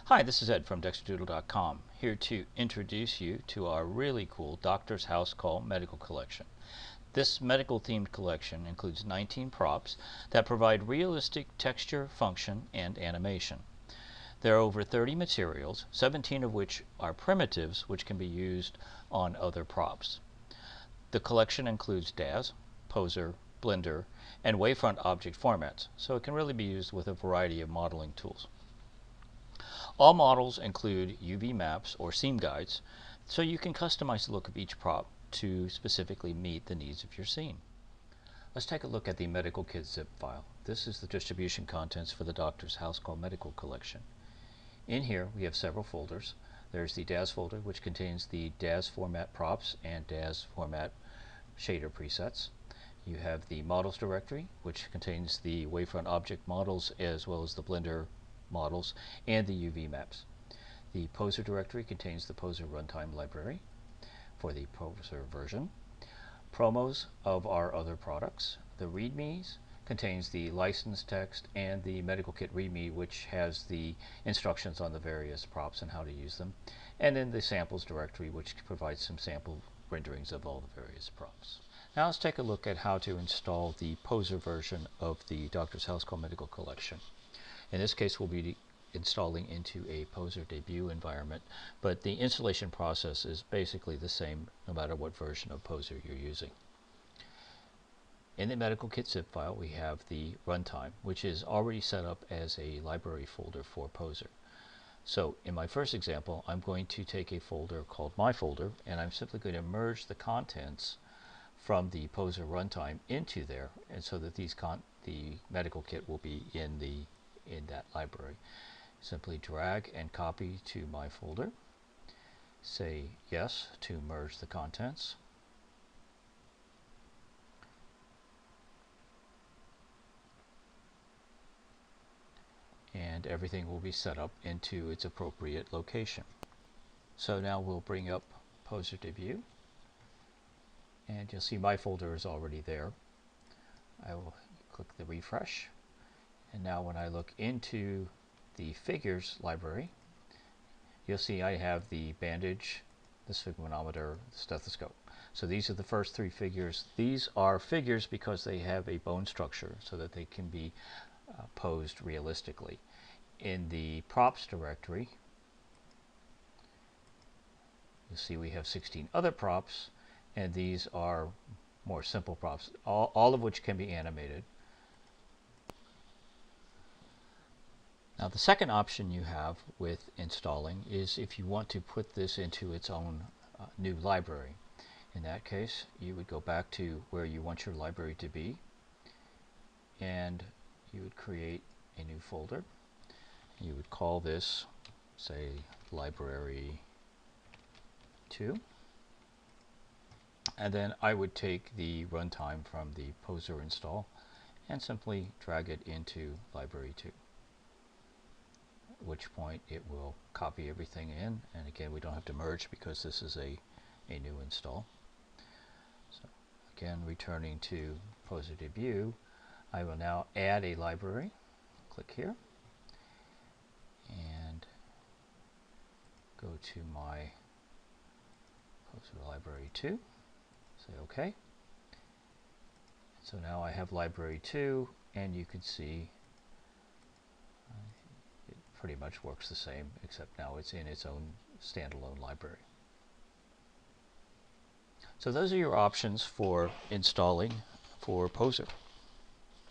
Hi, this is Ed from DexterDoodle.com, here to introduce you to our really cool Doctor's House Call medical collection. This medical themed collection includes 19 props that provide realistic texture, function, and animation. There are over 30 materials, 17 of which are primitives which can be used on other props. The collection includes DAZ, Poser, Blender, and Wavefront object formats, so it can really be used with a variety of modeling tools. All models include UV maps or seam guides, so you can customize the look of each prop to specifically meet the needs of your scene. Let's take a look at the medical kit zip file. This is the distribution contents for the Doctor's House Call Medical Collection. In here we have several folders. There's the DAZ folder, which contains the DAZ format props and DAZ format shader presets. You have the models directory, which contains the Wavefront object models as well as the Blender models and the UV maps. The Poser directory contains the Poser runtime library for the Poser version. Promos of our other products. The READMEs contains the license text and the medical kit README, which has the instructions on the various props and how to use them. And then the samples directory, which provides some sample renderings of all the various props. Now let's take a look at how to install the Poser version of the Doctor's House Call Medical Collection. In this case, we'll be installing into a Poser debut environment, but the installation process is basically the same no matter what version of Poser you're using. In the medical kit zip file, we have the runtime, which is already set up as a library folder for Poser. So in my first example, I'm going to take a folder called My Folder, and I'm simply going to merge the contents from the Poser runtime into there, and so that the medical kit will be in that library. Simply drag and copy to My Folder. Say yes to merge the contents. And everything will be set up into its appropriate location. So now we'll bring up Poser Debut, and you'll see My Folder is already there. I will click the refresh, and now when I look into the figures library, you'll see I have the bandage, the sphygmomanometer, the stethoscope. So these are the first three figures. These are figures because they have a bone structure so that they can be posed realistically. In the props directory, you'll see we have 16 other props, and these are more simple props, all of which can be animated. Now the second option you have with installing is if you want to put this into its own new library. In that case, you would go back to where you want your library to be, and you would create a new folder. You would call this, say, Library 2. And then I would take the runtime from the Poser install and simply drag it into Library 2. At which point it will copy everything in, and again we don't have to merge because this is a new install. So again, returning to Poser Debut, I will now add a library. Click here and go to my Poser Library 2. Say OK. So now I have Library 2, and you can see it pretty much works the same, except now it's in its own standalone library. So those are your options for installing for Poser.